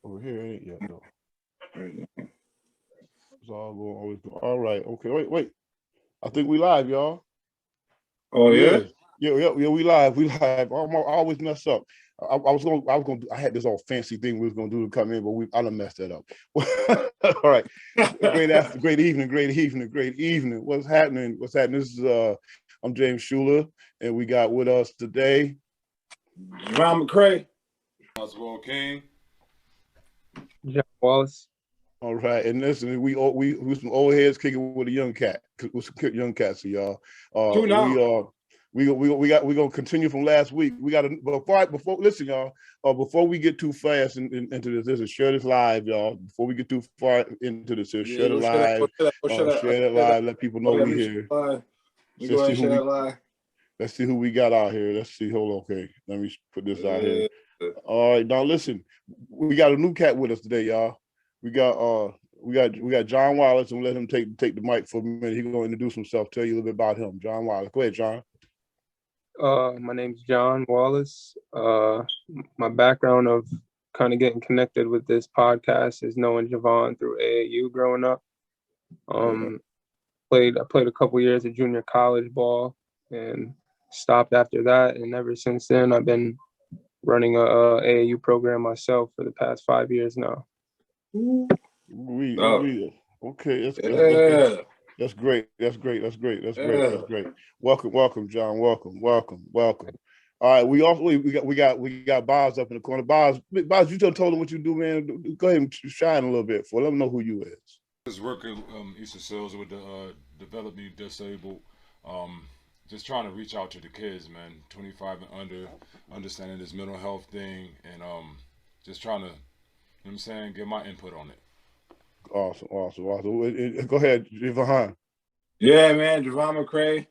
Over here ain't yet though. It's all going, always go. All right. Okay. Wait. I think we live, y'all. Oh yeah. Yeah. We live. I always mess up. I had this all fancy thing we was gonna do to come in, but I done messed that up. All right. Great evening. What's happening? This is I'm James Schuler, and we got with us today Ron McCray. Oswald King. John Wallace. All right, and listen, we some old heads kicking with a young cat, with some young cats, so y'all. We gonna continue from last week. We got before listen, y'all. Before we get too fast into this, share this live, y'all. Before we get too far into this, share it live. Share it live. Let people know we here. Let's see who we got out here. Let's see. Hold on, okay. Let me put this out here. All right, now listen. We got a new cat with us today, y'all. We got John Wallace, and we'll let him take the mic for a minute. He's gonna introduce himself, tell you a little bit about him. John Wallace. Go ahead, John. My name's John Wallace. My background of kind of getting connected with this podcast is knowing Javon through AAU growing up. I played a couple years of junior college ball and stopped after that. And ever since then, I've been running a AAU program myself for the past 5 years now. Okay, that's great. Welcome, John. Welcome. All right, we got Boz up in the corner. Boz, you just told him what you do, man. Go ahead and shine a little bit for. Let them know who you is. Just working Eastern Sales with the developmentally disabled. Just trying to reach out to the kids, man. 25 and under, understanding this mental health thing, and just trying to, you know what I'm saying, get my input on it. Awesome. Go ahead, Javon. Yeah, man, Javon McCray,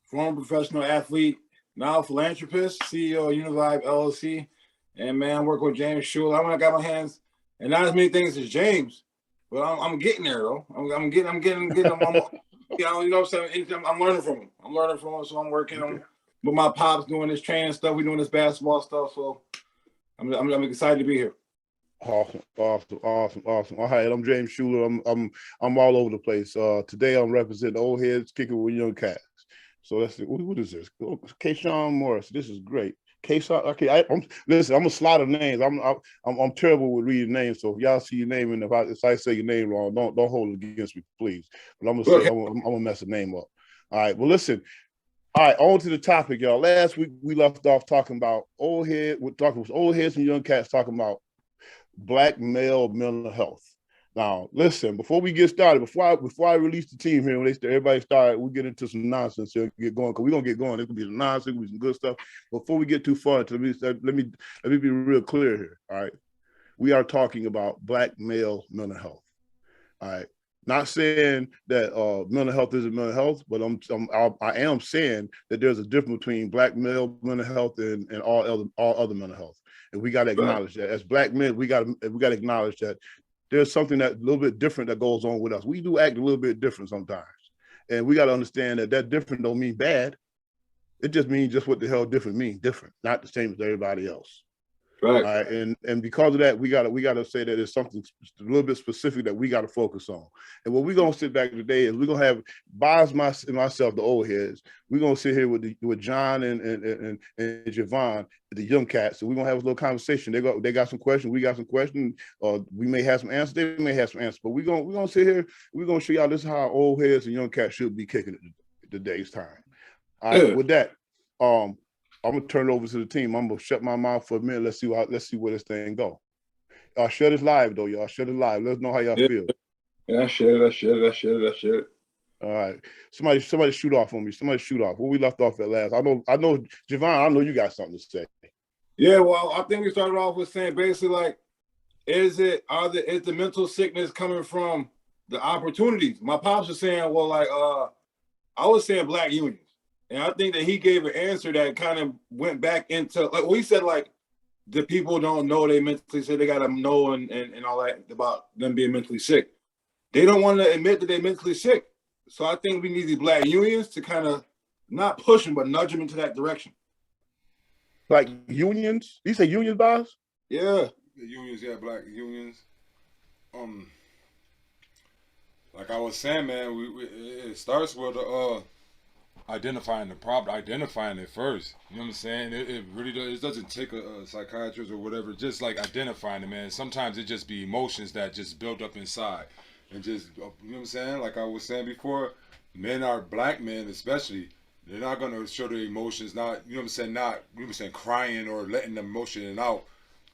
former professional athlete, now philanthropist, CEO of Univibe LLC, and man, I work with James Schuler. I got my hands, and not as many things as James, but I'm getting there though. I'm getting. You know what I'm saying? I'm learning from him. So I'm working on with my pops doing this training stuff. We doing this basketball stuff. So I'm excited to be here. Awesome. All right, I'm James Schuler. I'm all over the place. Today I'm representing old heads kicking with young cats. So let's see. What is this? Kayshawn Morris. This is great. Kayshawn. Okay, listen. I'm a slaughter names. I'm terrible with reading names. So if y'all see your name and if I say your name wrong, don't hold it against me, please. But I'm gonna mess the name up. All right. Well, listen. All right, on to the topic, y'all. Last week we left off talking about old heads and young cats talking about Black male mental health. Now, listen, before we get started, before I release the team here, when everybody start, we get into some nonsense here and get going, because we're gonna get going. There's gonna be some nonsense, some good stuff. Before we get too far, let me be real clear here. All right. We are talking about Black male mental health. All right. Not saying that mental health isn't mental health, but I am saying that there's a difference between Black male mental health and all other mental health. And we got to acknowledge that as Black men, we got to acknowledge that there's something that a little bit different that goes on with us. We do act a little bit different sometimes, and we got to understand that different don't mean bad. It just means just what the hell different means. Different, not the same as everybody else. Right. All right. And because of that, we gotta say that it's something a little bit specific that we got to focus on. And what we're gonna sit back today is we're gonna have Boz and myself, the old heads. We're gonna sit here with John and Javon, the young cats. So we're gonna have a little conversation. They got some questions. We got some questions. We may have some answers. They may have some answers. But we're gonna sit here. We're gonna show y'all this is how old heads and young cats should be kicking it today's time. All right. With that, I'm gonna turn it over to the team. I'm gonna shut my mouth for a minute. Let's see where this thing go. Share this live though, y'all. Share it live. Let us know how y'all feel. Yeah, I share it. All right. Somebody shoot off on me. Somebody shoot off. Where we left off at last. I know, Javon, I know you got something to say. Yeah, well, I think we started off with saying basically like, is the mental sickness coming from the opportunities? My pops was saying, well, like I was saying Black unions. And I think that he gave an answer that kind of went back into, like we said, like the people don't know they mentally sick. They got to know and all that about them being mentally sick. They don't want to admit that they're mentally sick. So I think we need these Black unions to kind of not push them, but nudge them into that direction. Like unions? You say unions, Boz? Yeah. The unions, yeah, black unions. Um, like I was saying, man, it starts with identifying the problem, identifying it first. You know what I'm saying? It really does. It doesn't take a psychiatrist or whatever. Just like identifying it, man. Sometimes it just be emotions that just build up inside, and just you know what I'm saying. Like I was saying before, men are black men, especially. They're not gonna show their emotions. Not you know what I'm saying. Not you know what I'm saying. Crying or letting the emotion out.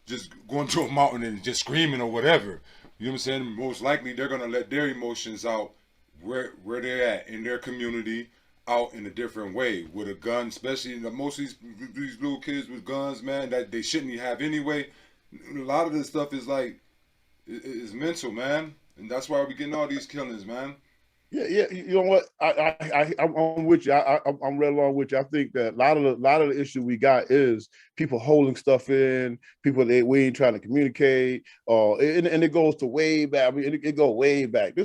Just going to a mountain and just screaming or whatever. You know what I'm saying? Most likely they're gonna let their emotions out where they're at in their community, out in a different way with a gun. Especially most of these little kids with guns, man, that they shouldn't have anyway. A lot of this stuff is like is mental, man, and that's why we're getting all these killings, man. Yeah. You know what? I'm with you. I'm right along with you. I think that a lot of the issue we got is people holding stuff in. People we ain't trying to communicate. And it goes to way back. I mean, it goes way back.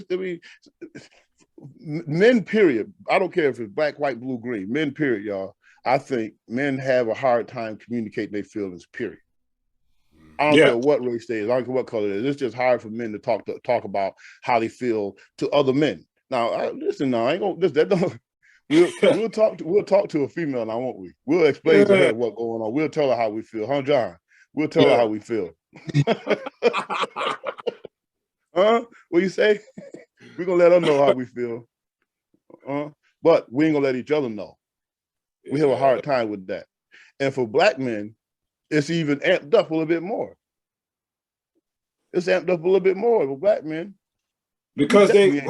Men. Period. I don't care if it's black, white, blue, green. Men. Period, y'all. I think men have a hard time communicating their feelings. Period. I don't care what race they is. I don't care what color it is. It's just hard for men to talk about how they feel to other men. Now, listen. Now, I ain't gonna. That don't. We'll talk to a female now, won't we? We'll explain to her what's going on. We'll tell her how we feel, huh, John? We'll tell her how we feel. Huh? What you say? We're gonna let her know how we feel. But we ain't gonna let each other know. We have a hard time with that. And for black men, it's even amped up a little bit more. It's amped up a little bit more for black men. Because James,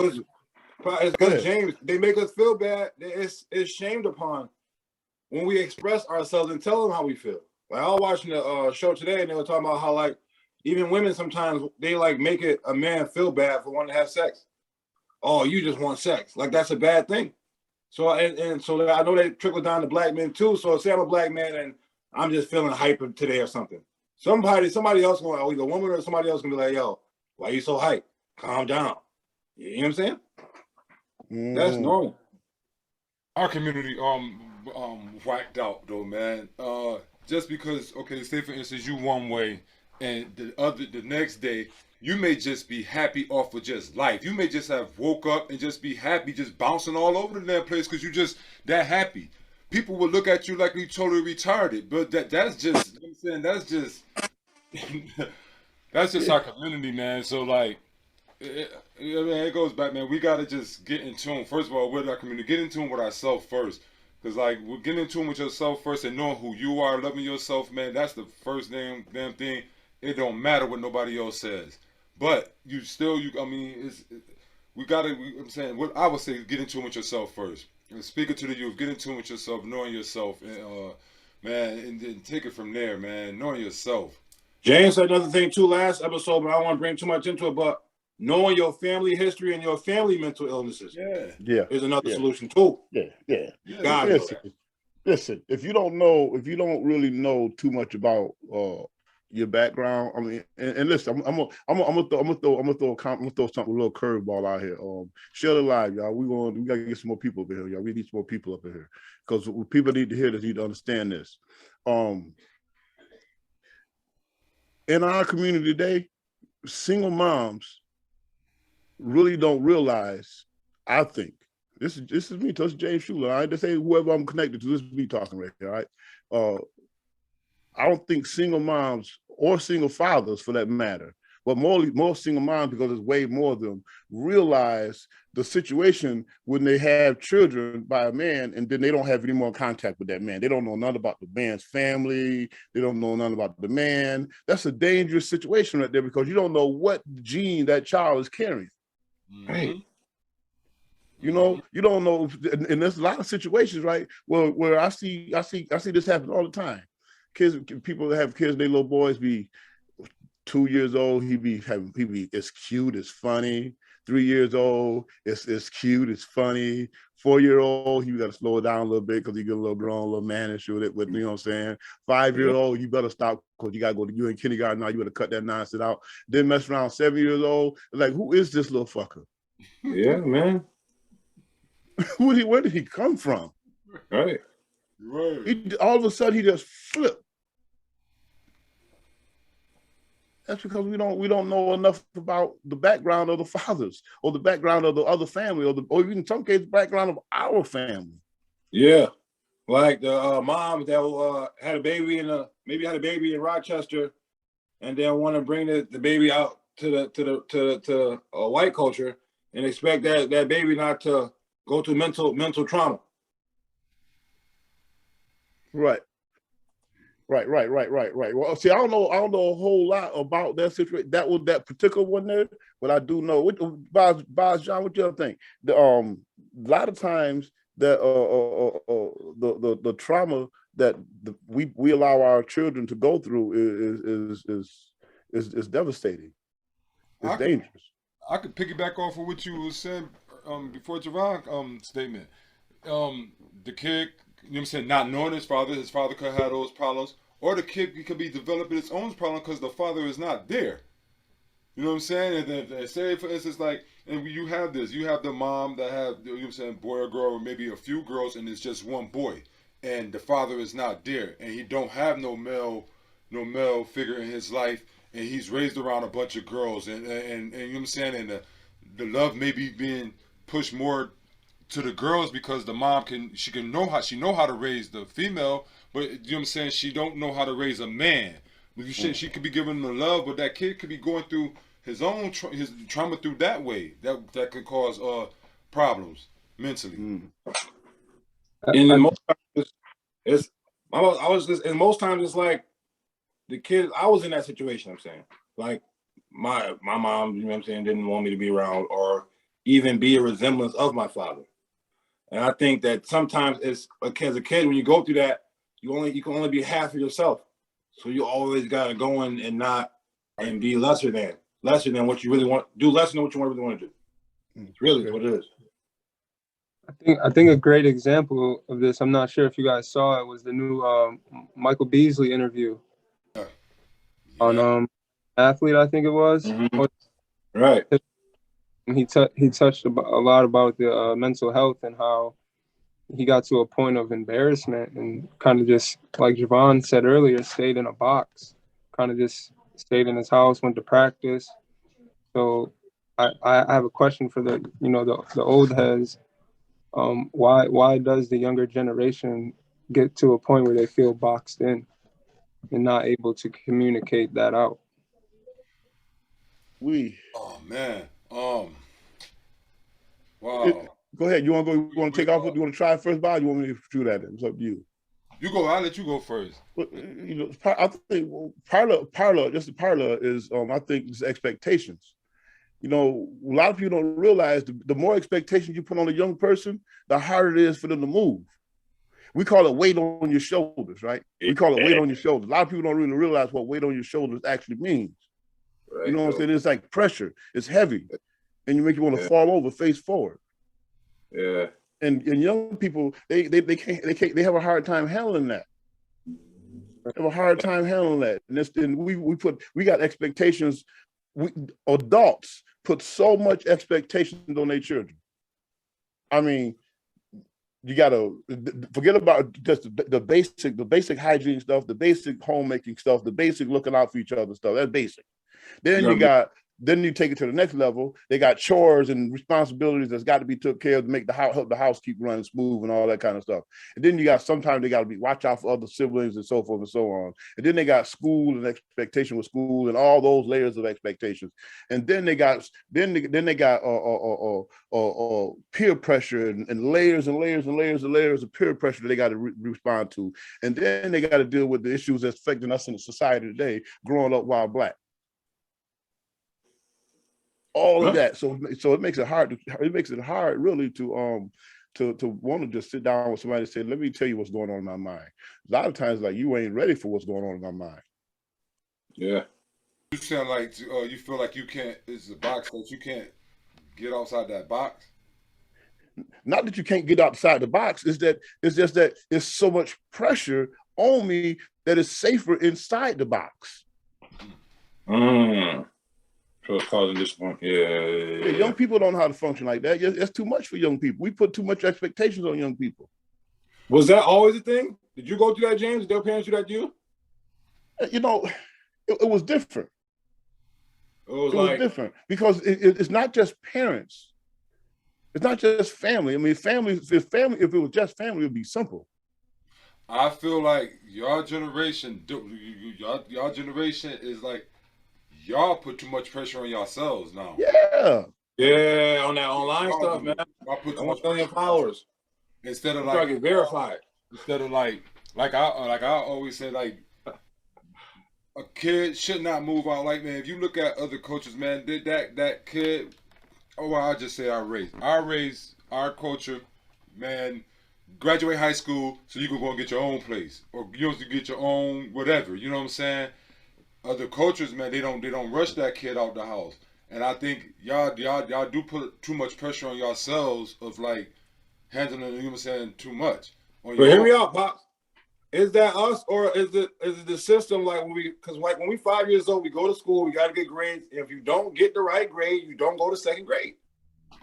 they make us feel bad. It's shamed upon when we express ourselves and tell them how we feel. Like I was watching the show today, and they were talking about how like even women sometimes they like make it a man feel bad for wanting to have sex. Oh, you just want sex. Like that's a bad thing. So and so I know that trickles down to black men too. So say I'm a black man and I'm just feeling hyper today or something. Somebody else going, either a woman or somebody else gonna be like, yo, why you so hype? Calm down. You know what I'm saying? That's normal. Our community whacked out though, man. Just because, okay, say for instance you one way and the next day you may just be happy off of just life. You may just have woke up and just be happy, just bouncing all over the damn place because you just that happy. People will look at you like you totally retarded, but that's just, you know what I'm saying, that's just that's just our community, man. So like, it goes back, man. We gotta just get in tune. First of all, with our community, get in tune with ourselves first, because like we're getting in tune with yourself first and knowing who you are, loving yourself, man. That's the first damn thing. It don't matter what nobody else says, but I mean, we gotta. I'm saying, what I would say, get in tune with yourself first. Speaking to the youth, get in tune with yourself, knowing yourself, and man, and then take it from there, man. Knowing yourself. James said another thing too last episode, but I don't want to bring too much into it. But knowing your family history and your family mental illnesses, is another solution too. Listen. If you don't really know too much about your background, I mean, and listen, I'm gonna throw something, a little curveball out here. Share the live, y'all. We gotta get some more people up in here, y'all. We need some more people up in here because people need to hear this, need to understand this. In our community today, single moms really don't realize. I think this is me, this is James Schuler. I just say whoever I'm connected to. This is me talking right here. All right. I don't think single moms or single fathers, for that matter, but more single moms, because there's way more of them, realize the situation when they have children by a man and then they don't have any more contact with that man. They don't know nothing about the man's family. They don't know nothing about the man. That's a dangerous situation right there, because you don't know what gene that child is carrying. Right. You know, you don't know, and there's a lot of situations, right, where I see this happen all the time. People that have kids, their little boys be 2 years old, he be it's cute, it's funny. 3 years old, it's cute, it's funny. 4-year-old, you got to slow it down a little bit because he get a little grown, a little mannish with it. With you know what I'm saying. 5-year-old, you better stop because you got to go to you in kindergarten now. You better cut that nonsense out. Then mess around. 7 years old, like, who is this little fucker? Yeah, man. Where did he come from? Right. All of a sudden, he just flipped. That's because we don't know enough about the background of the fathers or the background of the other family or even in some cases background of our family. Yeah, like the mom that had a baby maybe had a baby in Rochester, and then want to bring the baby out to white culture and expect that baby not to go through mental trauma. Right. Well, see, I don't know a whole lot about that situation. That particular one there, but I do know. Boz John, what you think? A lot of times that the trauma that we allow our children to go through is devastating. It's dangerous. I could piggyback off of what you were saying before Javon statement. The kid, you know what I'm saying, not knowing his father could have those problems, or the kid could be developing its own problem because the father is not there. You know what I'm saying? And then say, for instance, like, and you have the mom that have, you know what I'm saying, boy or girl, or maybe a few girls, and it's just one boy, and the father is not there, and he don't have no male figure in his life, and he's raised around a bunch of girls, and you know what I'm saying, and the love may be being pushed more to the girls because the mom know how to raise the female, but you know what I'm saying, she don't know how to raise a man. She could be giving him the love, but that kid could be going through his own his trauma through that way. That could cause problems mentally. And most times and most times it's like the kid. I was in that situation. I'm saying, like my mom, you know what I'm saying, didn't want me to be around or even be a resemblance of my father. And I think that sometimes it's as a kid when you go through that, you can only be half of yourself. So you always gotta go in and be lesser than what you really want. Do lesser than what you really want to do. It's really what it is. I think a great example of this, I'm not sure if you guys saw it, was the new Michael Beasley interview on Athlete, I think it was. Mm-hmm. Right. He touched a lot about the mental health and how he got to a point of embarrassment and kind of just, like Javon said earlier, stayed in a box, kind of just stayed in his house, went to practice. So I have a question for the old heads. Why does the younger generation get to a point where they feel boxed in and not able to communicate that out? Oh man. Wow. Go ahead. You want to go? You want to take off? You want to try first, Bob? You want me to do that? It's up to you. You go. I'll let you go first. But I think parlor is I think it's expectations. A lot of people don't realize the more expectations you put on a young person, the harder it is for them to move. We call it weight on your shoulders, right? We call it weight on your shoulders. A lot of people don't really realize what weight on your shoulders actually means. Right, you know what I'm saying? It's like pressure. It's heavy, and you make you want to fall over, face forward. Yeah. And young people, they have a hard time handling that. They have a hard time handling that. And we got expectations. Adults put so much expectations on their children. I mean, you gotta forget about just the basic hygiene stuff, the basic homemaking stuff, the basic looking out for each other stuff. That's basic. Then you take it to the next level. They got chores and responsibilities that's got to be took care of to make help the house keep running smooth and all that kind of stuff. And then sometimes they got to watch out for other siblings and so forth and so on. And then they got school and expectation with school and all those layers of expectations. And then they got peer pressure and layers and layers and layers and layers of peer pressure that they got to respond to. And then they got to deal with the issues that's affecting us in society today, growing up while Black. All of that, so it makes it hard. It makes it hard, really, to want to just sit down with somebody and say, "Let me tell you what's going on in my mind." A lot of times, like, you ain't ready for what's going on in my mind. Yeah. You sound like you feel like you can't. It's a box that you can't get outside that box. Not that you can't get outside the box. It's just that it's so much pressure on me that it's safer inside the box. So it's causing disappointment. Yeah. Young people don't know how to function like that. That's too much for young people. We put too much expectations on young people. Was that always a thing? Did you go through that, James? Did their parents do that to you? It was different. It was It was like different because it's not just parents. It's not just family. I mean, family. If it was just family, it would be simple. I feel like y'all generation, y'all generation is like y'all put too much pressure on yourselves now. Yeah. yeah, on that online stuff, man. Y'all put I too want much 1 million pressure followers. instead of I'm trying like to get verified. instead of like I always say like a kid should not move out like man. If you look at other coaches, man, did that kid? Oh, well, I'll just say our race, our culture, man. Graduate high school so you can go and get your own place or you know to get your own whatever. You know what I'm saying? Other cultures, man, they don't rush that kid out the house. And I think y'all do put too much pressure on yourselves of like handling, you know what I'm saying, too much. On But your hear own. me out, Pops. Is that us or is it the system like because like when we 5 years old, we go to school, we got to get grades. If you don't get the right grade, you don't go to second grade.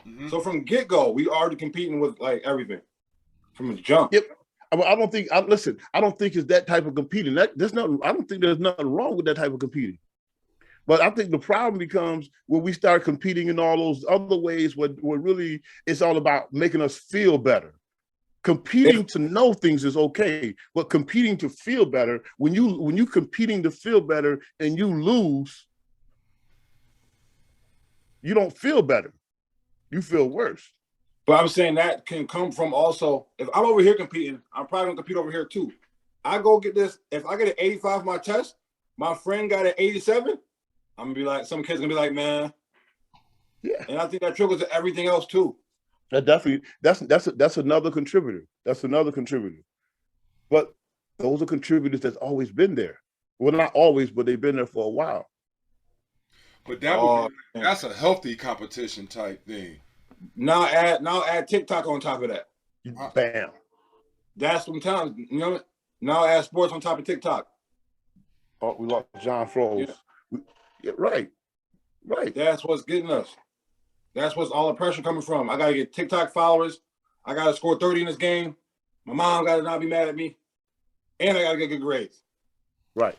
Mm-hmm. So from get go, we already competing with like everything from the jump. Yep. I don't think. Listen, I don't think it's that type of competing. I don't think there's nothing wrong with that type of competing. But I think the problem becomes when we start competing in all those other ways where really it's all about making us feel better. Competing to know things is okay, but competing to feel better, when you competing to feel better and you lose, you don't feel better. You feel worse. But I'm saying that can come from also, if I'm over here competing, I'm probably gonna compete over here too. I go get this, if I get an 85 for my test, my friend got an 87, I'm gonna be like, some kids gonna be like, man. Yeah. And I think that trickles to everything else too. That definitely, that's another contributor. That's another contributor. But those are contributors that's always been there. Well, not always, but they've been there for a while. But that's a healthy competition type thing. Now add TikTok on top of that. Bam. That's sometimes, you know, now add sports on top of TikTok. Oh, we lost John Froze. Yeah, right. That's what's getting us. That's what's all the pressure coming from. I gotta get TikTok followers. I gotta score 30 in this game. My mom gotta not be mad at me. And I gotta get good grades. Right.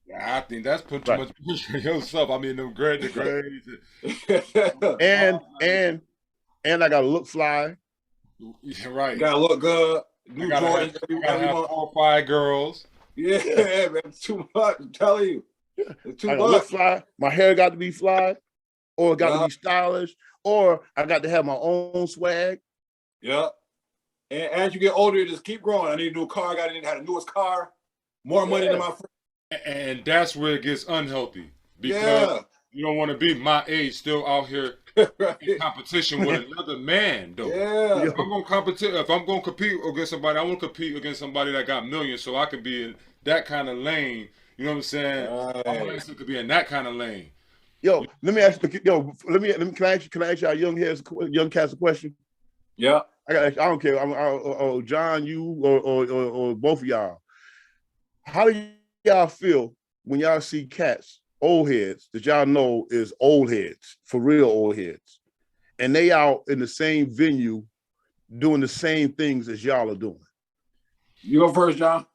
Yeah, I think that's putting too much pressure on yourself. I mean, the grades. and I gotta look fly. Yeah, right. Gotta look good. New Jordans. Gotta have 4 or 5 girls. Yeah, man, it's too much. I'm telling you. Yeah. It's too I much. gotta look fly. My hair got to be fly, or it got to be stylish, or I got to have my own swag. Yeah. And as you get older, you just keep growing. I need a new car. I need to have the newest car. More money than my friend. And that's where it gets unhealthy because you don't want to be my age still out here in competition with another man, though. Yeah. If I'm gonna compete against somebody, I want to compete against somebody that got millions, so I can be in that kind of lane. You know what I'm saying? I want to be in that kind of lane. Yo, let me ask you. Can I ask y'all young cats a question? Yeah. I don't care. John, you or both of y'all. How do y'all feel when y'all see cats, old heads that y'all know is old heads, for real old heads, and they out in the same venue doing the same things as y'all are doing? You go first, John.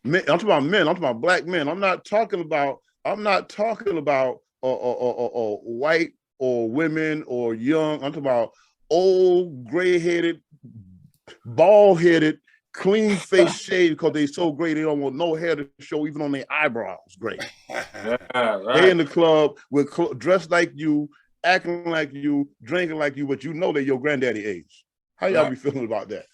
Men, I'm talking about men. I'm talking about black men. I'm not talking about white or women or young. I'm talking about old, gray-headed, bald-headed, clean face shade because they so gray they don't want no hair to show even on their eyebrows. Great. Right. They in the club with dressed like you, acting like you, drinking like you, but you know they're your granddaddy age. How y'all be feeling about that?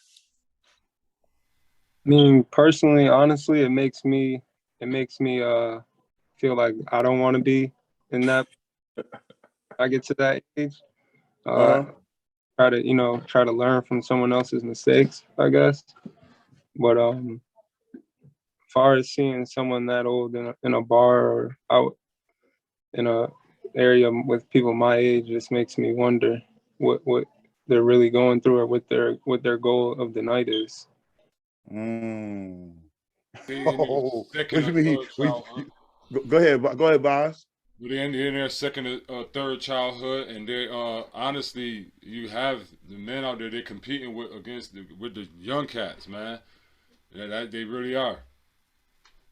I mean, personally, honestly, it makes me feel like I don't want to be in that. I get to that age. Try to learn from someone else's mistakes, I guess. But as far as seeing someone that old in a bar or out in a area with people my age, just makes me wonder what they're really going through or what their goal of the night is. Oh, what you mean? Go ahead, boss. They're in their second or third childhood, and they honestly, you have the men out there they're competing with the young cats, man. Yeah, they really are.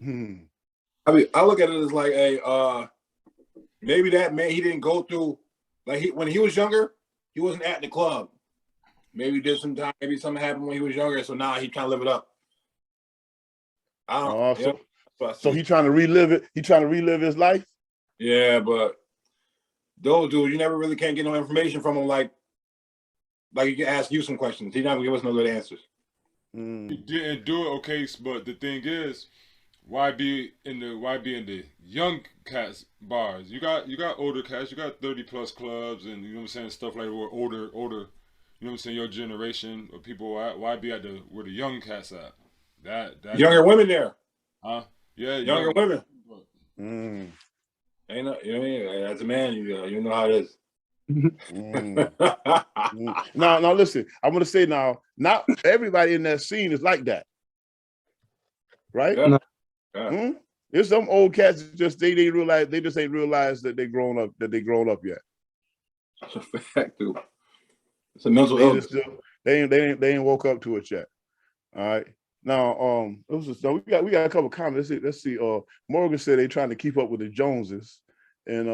I mean, I look at it as like Maybe that man, he didn't go through, like when he was younger, he wasn't at the club. Maybe he did some time, maybe something happened when he was younger, so now he trying to live it up. I don't know. So he trying to relive it. He trying to relive his life. Yeah, but those dudes, you never really can't get no information from him. Like he can ask you some questions. He never give us no good answers. He didn't do it, okay. But the thing is, why be in the young cats bars? You got older cats. You got 30+ clubs, and you know what I'm saying, stuff like where older. You know what I'm saying, your generation of people. Why be at where the young cats at? That younger women there. Huh? Yeah, younger women. Ain't no, you know what I mean? As a man, you know how it is. Now, listen. I'm gonna say now. Not everybody in that scene is like that, right? Yeah. Yeah. There's some old cats that just they just ain't realized that they grown up yet. That's a fact, dude. It's a mental illness. They ain't woke up to it yet. All right. Now, we got a couple of comments. Let's see. Morgan said they trying to keep up with the Joneses, and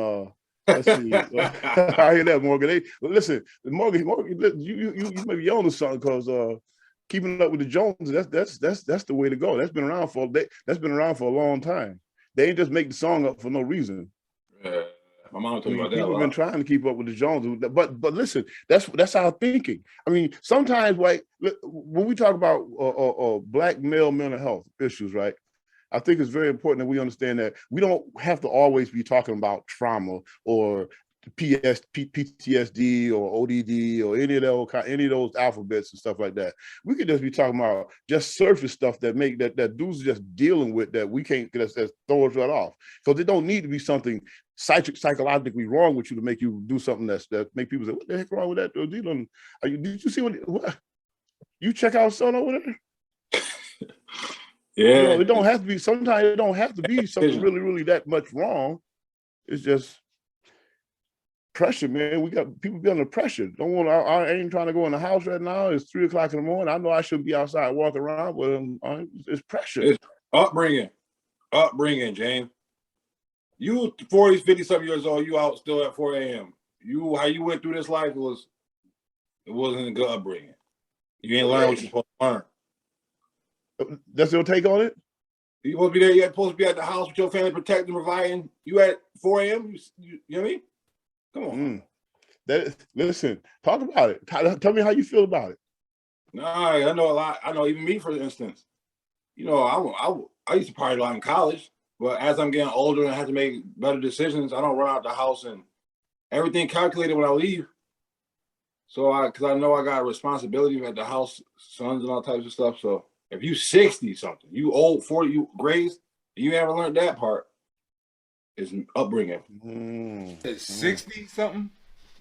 let's see. I hear that, Morgan. Listen, Morgan, you may be on to something because keeping up with the Joneses, that's the way to go. That's been around for a long time. They ain't just make the song up for no reason. My mom told me about that. People have been trying to keep up with the Joneses, but listen, that's our thinking. I mean, sometimes, like when we talk about Black male mental health issues, right? I think it's very important that we understand that we don't have to always be talking about trauma or PTSD or ODD or any of those alphabets and stuff like that. We could just be talking about just surface stuff that dudes just dealing with that we can't just throw us right off. Because it don't need to be something psychologically wrong with you to make you do something that make people say, "What the heck wrong with that?" Did you see what you check out son over there? Yeah, it don't have to be. Sometimes it don't have to be something really, really that much wrong. It's just pressure, man. We got people be under pressure. I ain't trying to go in the house right now. It's 3 o'clock in the morning. I know I shouldn't be outside walking around, but it's pressure. It's upbringing, James. You 40, 50 something years old. You out still at 4 a.m. How you went through this life it wasn't a good upbringing. You ain't learn what you're supposed to learn. That's your take on it? You supposed to be there. You're supposed to be at the house with your family, protecting, providing. You at 4 a.m. You know what I mean? Come on. Listen, talk about it. Tell me how you feel about it. Nah, I know a lot. I know even me, for instance. You know, I used to party a lot in college, but as I'm getting older and I have to make better decisions, I don't run out the house and everything calculated when I leave. So because I know I got a responsibility at the house, sons and all types of stuff. So if you 60 something, you old 40, you grazed, you haven't learned that part. It's upbringing. It's 60 something.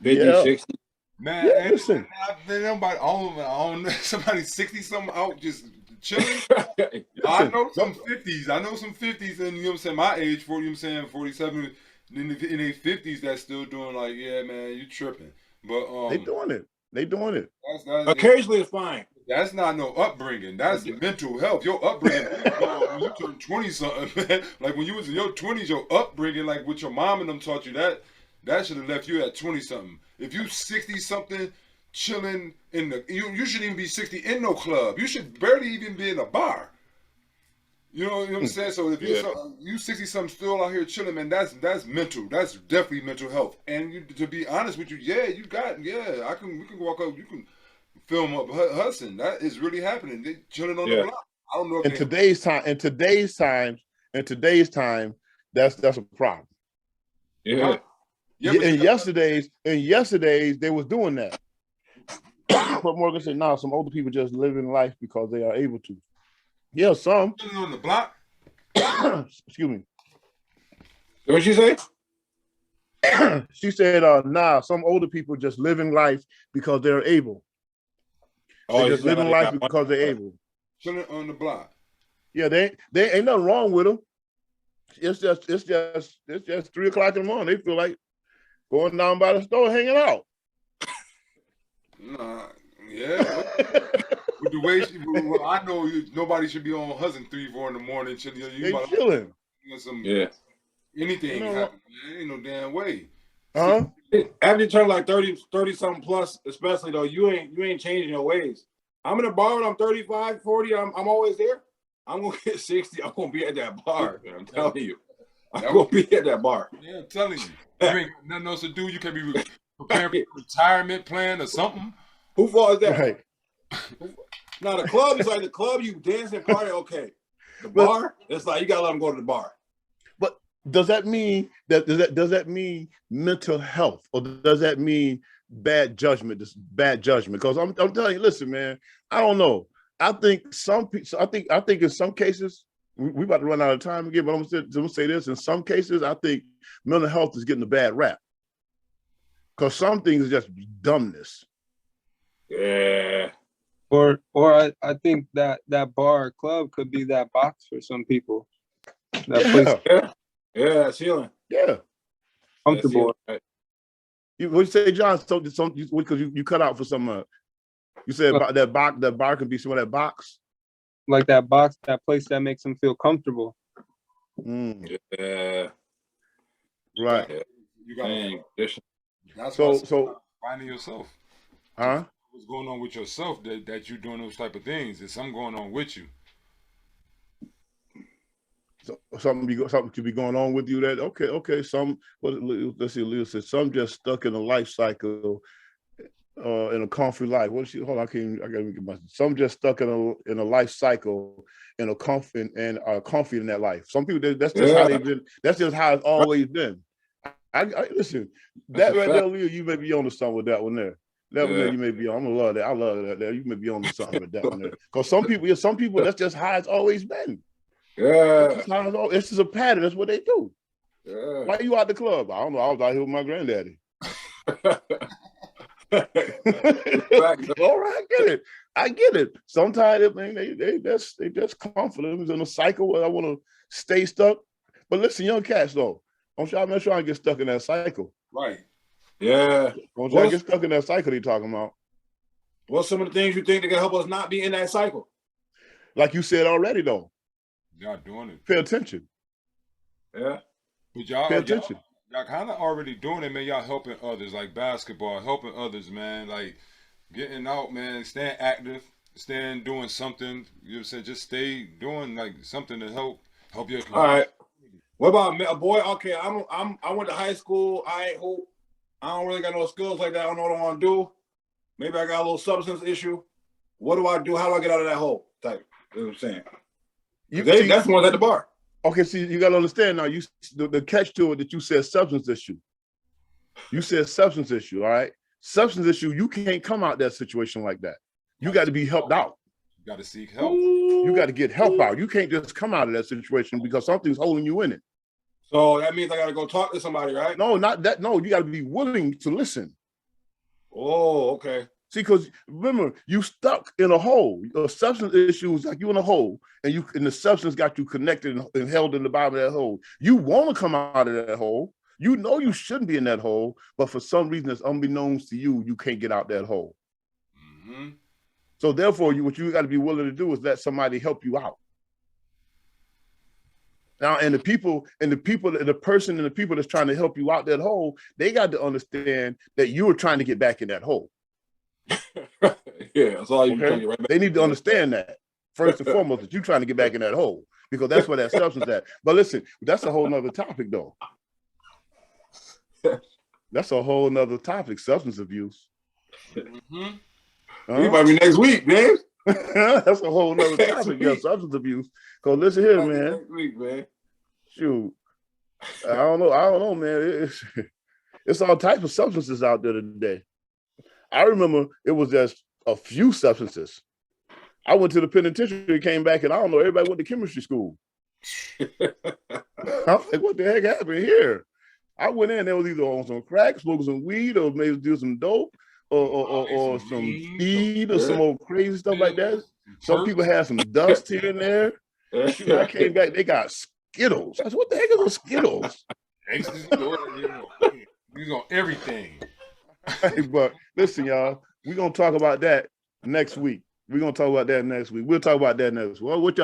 50, 60. Man, listen. Nobody on somebody 60 something out just chilling. I know some 50s. I know some 50s, and you know what I'm saying, my age, 40, you know what I'm saying, 47 in their 50s that's still doing like, yeah, man, you tripping. But they doing it. Occasionally it's fine. That's not no upbringing. That's mental health. Your upbringing, when you turn 20 something, man, like when you was in your 20s, your upbringing, like what your mom and them taught you, that should have left you at 20 something. If you 60 something, chilling in you shouldn't even be 60 in no club. You should barely even be in a bar. You know what I'm saying? So if you 60 something still out here chilling, man, that's mental. That's definitely mental health. And to be honest with you, we can walk up, you can film up Hudson. That is really happening. They chilling on the block. I don't know if in today's time, that's a problem. Yeah. In yesterday's they was doing that. But Morgan said, "No, some older people just living life because they are able to." Yeah, some. Chilling on the block. Excuse me. What did she say? She said, "Nah, some older people just living life because they're able. They're just living life because they're able." Chilling on the block. Yeah, they ain't nothing wrong with them. It's just 3 o'clock in the morning. They feel like going down by the store, hanging out. Nah, yeah. With the way I know nobody should be on Hudson 3, 4 in the morning. They chilling. Anything can happen, man. Ain't no damn way. Huh? After you turn like 30 something plus, especially though, you ain't changing your ways. I'm in a bar when I'm 35, 40, I'm always there. I'm gonna get 60. I'm gonna be at that bar. Man, I'm telling you. I'm gonna be at that bar. Yeah, I'm telling you. You ain't got nothing else to do. You can be preparing for a retirement plan or something. Who fault is that? Right. Now the club is like the club, you dance and party, okay. The bar, it's like you gotta let them go to the bar. But does that mean does that mean mental health, or does that mean bad judgment? This bad judgment? Because I'm telling you, listen, man, I don't know. I think I think in some cases we about to run out of time again, but I'm gonna say this: in some cases, I think mental health is getting a bad rap because some things are just dumbness. Yeah. Or I think that bar or club could be that box for some people. That place Yeah, ceiling. Yeah. comfortable. Right. What you say, John? Because you cut out for some. You said about that box. That bar could be some of that box. Like that box, that place that makes them feel comfortable. Yeah. Right. Yeah. You got that's so finding yourself. Huh? What's going on with yourself that you're doing those type of things? There's something going on with you. So something could be going on with you that okay. Let's see. Leo said some just stuck in a life cycle, in a comfy life. What is she? Hold on, I gotta get my. Some just stuck in a life cycle, in a comfy and are comfy in that life. Some people that's just how they've been. That's just how it's always been. I listen. That right there, Leo, you may be on to something with that one there. That one there, you may be on. I'm gonna love that. I love that. There, you may be on to something with that one there. Because some people, that's just how it's always been. Yeah. It's just a pattern. That's what they do. Yeah. Why are you out the club? I don't know. I was out here with my granddaddy. All right, I get it. Sometimes they just comfortable in a cycle where I want to stay stuck. But listen, young cats though, I'm not trying to get stuck in that cycle. Right. Yeah. Don't try to get stuck in that cycle they talking about. What's some of the things you think that can help us not be in that cycle? Like you said already though. Y'all doing it. Pay attention. Yeah. But y'all pay attention. Y'all kind of already doing it, man. Y'all helping others, like basketball, helping others, man. Like getting out, man. Staying active, staying doing something. You know what I'm saying? Just stay doing like something to help your community. All right. What about a boy? Okay, I went to high school. I don't really got no skills like that. I don't know what I want to do. Maybe I got a little substance issue. What do I do? How do I get out of that hole? Type. You know what I'm saying? That's the ones at the bar. Okay, see, you got to understand now. The catch to it that you said substance issue. You said substance issue, all right? Substance issue, you can't come out that situation like that. You got to be helped out. You got to seek help. You got to get help out. You can't just come out of that situation because something's holding you in it. So that means I got to go talk to somebody, right? No, not that. No, you got to be willing to listen. Oh, okay. See, because remember, you stuck in a hole. A substance issue is like you in a hole, and the substance got you connected and held in the bottom of that hole. You want to come out of that hole. You know you shouldn't be in that hole, but for some reason that's unbeknownst to you, you can't get out that hole. Mm-hmm. So therefore, what you got to be willing to do is let somebody help you out. Now, and the person that's trying to help you out that hole, they got to understand that you are trying to get back in that hole. Yeah, that's all you can get right back. They need to understand that first and foremost that you're trying to get back in that hole because that's where that substance at. But listen, that's a whole nother topic though. That's a whole nother topic, substance abuse. Mm-hmm. You might be next week, man. That's a whole nother topic, yeah, substance abuse. Because listen here, man. Next week, man. Shoot. I don't know, man. It's all types of substances out there today. I remember it was just a few substances. I went to the penitentiary, came back, and I don't know, everybody went to chemistry school. I was like, what the heck happened here? I went in, there was either on some crack, smoking some weed, or maybe do some dope, or some speed, or some old crazy stuff like that. Some people had some dust here and there. Shoot, I came back, they got Skittles. I said, what the heck is a Skittles? He's on everything. But listen, y'all, we're going to talk about that next week. We'll talk about that next week. What y'all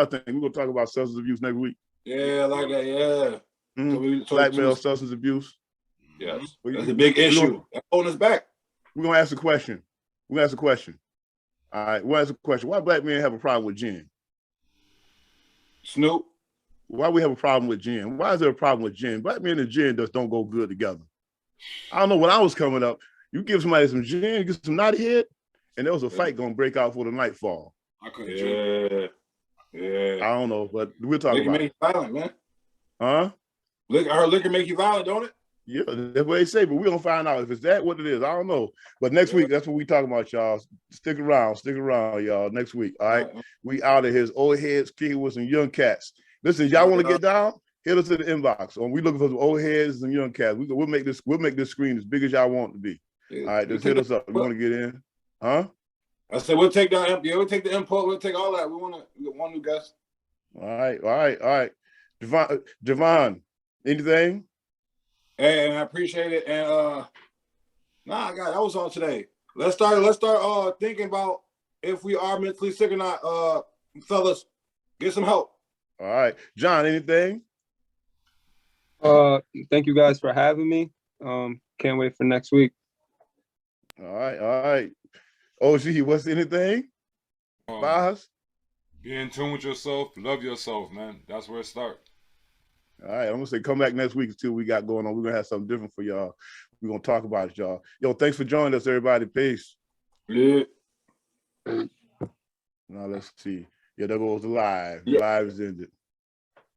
think? We're going to talk about substance abuse next week. Yeah, I like that, yeah. Blackmail, substance abuse. Yes, that's a big issue. That's holding us back. We're gonna ask a question. All right, we'll ask a question. Why black men have a problem with gin? Snoop. Why we have a problem with gin? Why is there a problem with gin? Black men and gin just don't go good together. I don't know. When I was coming up, you give somebody some gin, get some naughty head, and there was a fight gonna break out for the nightfall. I couldn't drink. Yeah. I don't know, but we'll talk liquor about make it. You violent, man. Huh? I heard liquor make you violent, don't it? Yeah, that's what they say, but we're gonna find out if it's that, what it is. I don't know. But next week, that's what we talking about, y'all. Stick around, y'all. Next week. All right. We out of his old heads kicking with some young cats. Listen, y'all want to get down? Hit us in the inbox. We looking for some old heads and young cats. We'll make this screen as big as y'all want it to be. All right, just hit us up. You want to get in? Huh? I said we'll take we'll take the input, we'll take all that. We got one new guest. All right. Javon, anything? Hey, and I appreciate it. And God, that was all today. Let's start thinking about if we are mentally sick or not. Fellas, get some help. All right. John, anything? Thank you guys for having me. Can't wait for next week. All right. OG, what's anything? Boss? Be in tune with yourself. Love yourself, man. That's where it starts. All right, I'm gonna say come back next week and see what we got going on. We're gonna have something different for y'all. We're gonna talk about it, y'all. Yo, thanks for joining us, everybody. Peace. Yeah. Now let's see. Yeah, there goes the live. The live is ended.